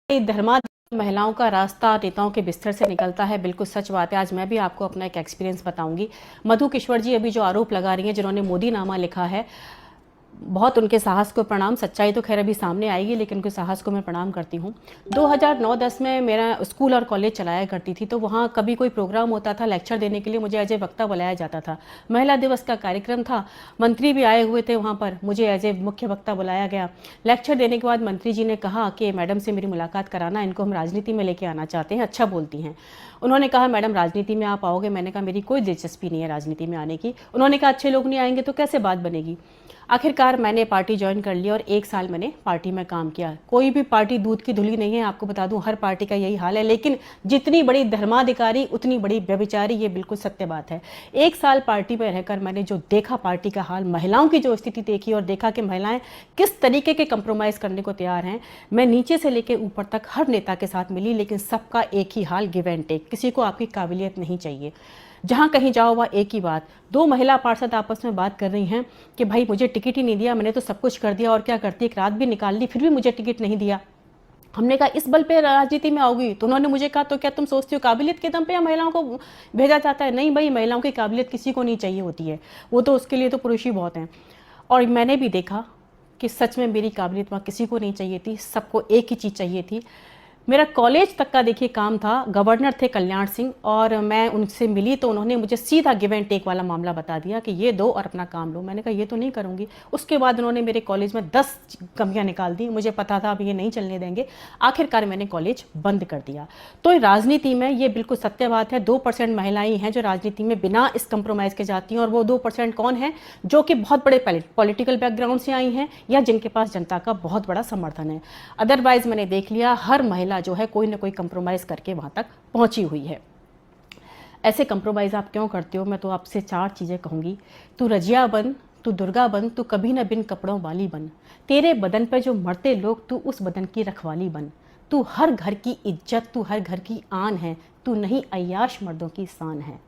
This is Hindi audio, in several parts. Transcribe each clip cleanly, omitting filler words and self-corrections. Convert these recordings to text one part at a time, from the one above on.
धर्मांतरित महिलाओं का रास्ता नेताओं के बिस्तर से निकलता है। बिल्कुल सच बात है। आज मैं भी आपको अपना एक एक्सपीरियंस बताऊंगी। मधु किश्वर जी अभी जो आरोप लगा रही हैं, जिन्होंने मोदी नामा लिखा है, बहुत उनके साहस को प्रणाम। सच्चाई तो खैर अभी सामने आएगी, लेकिन उनके साहस को मैं प्रणाम करती हूँ। 2009-10 में मेरा स्कूल और कॉलेज चलाया करती थी, तो वहाँ कभी कोई प्रोग्राम होता था लेक्चर देने के लिए, मुझे एज ए वक्ता बुलाया जाता था। महिला दिवस का कार्यक्रम था, मंत्री भी आए हुए थे वहाँ पर, मुझे एज ए मुख्य वक्ता बुलाया गया। लेक्चर देने के बाद मंत्री जी ने कहा कि मैडम से मेरी मुलाकात कराना, इनको हम राजनीति में लेके आना चाहते हैं, अच्छा बोलती हैं। उन्होंने कहा मैडम राजनीति में आप आओगे? मैंने कहा मेरी कोई दिलचस्पी नहीं है राजनीति में आने की। उन्होंने कहा अच्छे लोग नहीं आएंगे तो कैसे बात बनेगी? आखिरकार मैंने पार्टी ज्वाइन कर ली और 1 साल मैंने पार्टी में काम किया। कोई भी पार्टी दूध की धुली नहीं है, आपको बता दूं, हर पार्टी का यही हाल है। लेकिन जितनी बड़ी धर्माधिकारी उतनी बड़ी व्यभिचारी, ये बिल्कुल सत्य बात है। 1 साल पार्टी में रहकर मैंने जो देखा पार्टी का हाल, महिलाओं की जो स्थिति देखी और देखा कि महिलाएं किस तरीके के कंप्रोमाइज़ करने को तैयार हैं। मैं नीचे से लेकर ऊपर तक हर नेता के साथ मिली, लेकिन सबका एक ही हाल, गिव एंड टेक। किसी को आपकी काबिलियत नहीं चाहिए। जहां कहीं जाओ वह एक ही बात। 2 महिला पार्षद आपस में बात कर रही हैं कि भाई मुझे टिकट ही नहीं दिया, मैंने तो सब कुछ कर दिया और क्या करती, एक रात भी निकाल ली, फिर भी मुझे टिकट नहीं दिया। हमने कहा इस बल पे राजनीति में आओगी? तो उन्होंने मुझे कहा तो क्या तुम सोचती हो काबिलियत के दम पे या महिलाओं को भेजा जाता है? नहीं भाई, महिलाओं की काबिलियत किसी को नहीं चाहिए होती है, वो तो उसके लिए तो पुरुष ही बहुत हैं। और मैंने भी देखा कि सच में मेरी काबिलियत वहाँ किसी को नहीं चाहिए थी, सबको एक ही चीज़ चाहिए थी। मेरा कॉलेज तक का देखिए काम था। गवर्नर थे कल्याण सिंह, और मैं उनसे मिली तो उन्होंने मुझे सीधा गिव एंड टेक वाला मामला बता दिया कि ये दो और अपना काम लो। मैंने कहा ये तो नहीं करूँगी। उसके बाद उन्होंने मेरे कॉलेज में 10 कमियाँ निकाल दी। मुझे पता था अब ये नहीं चलने देंगे। आखिरकार मैंने कॉलेज बंद कर दिया। तो राजनीति में ये बिल्कुल सत्य बात है, 2% महिलाएं हैं जो राजनीति में बिना इस कंप्रोमाइज़ के जाती हैं। और वो 2% कौन है? जो कि बहुत बड़े पॉलिटिकल बैकग्राउंड से आई हैं या जिनके पास जनता का बहुत बड़ा समर्थन है। अदरवाइज मैंने देख लिया हर महिला जो है कोई ना कोई कंप्रोमाइज करके वहां तक पहुंची हुई है। ऐसे कंप्रोमाइज आप क्यों करते हो? मैं तो आपसे 4 चीजें कहूंगी। तू रजिया बन, तू दुर्गा बन, तू कभी न बिन कपड़ों वाली बन। तेरे बदन पे जो मरते लोग, तू उस बदन की रखवाली बन। तू हर घर की इज्जत, तू हर घर की आन है, तू नहीं अय्याश मर्दों की शान है।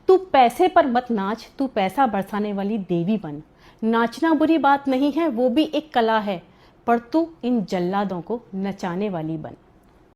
तू पैसे पर मत नाच, तू पैसा बरसाने वाली देवी बन। नाचना बुरी बात नहीं है, वो भी एक कला है, पर तू इन जल्लादों को नचाने वाली बन।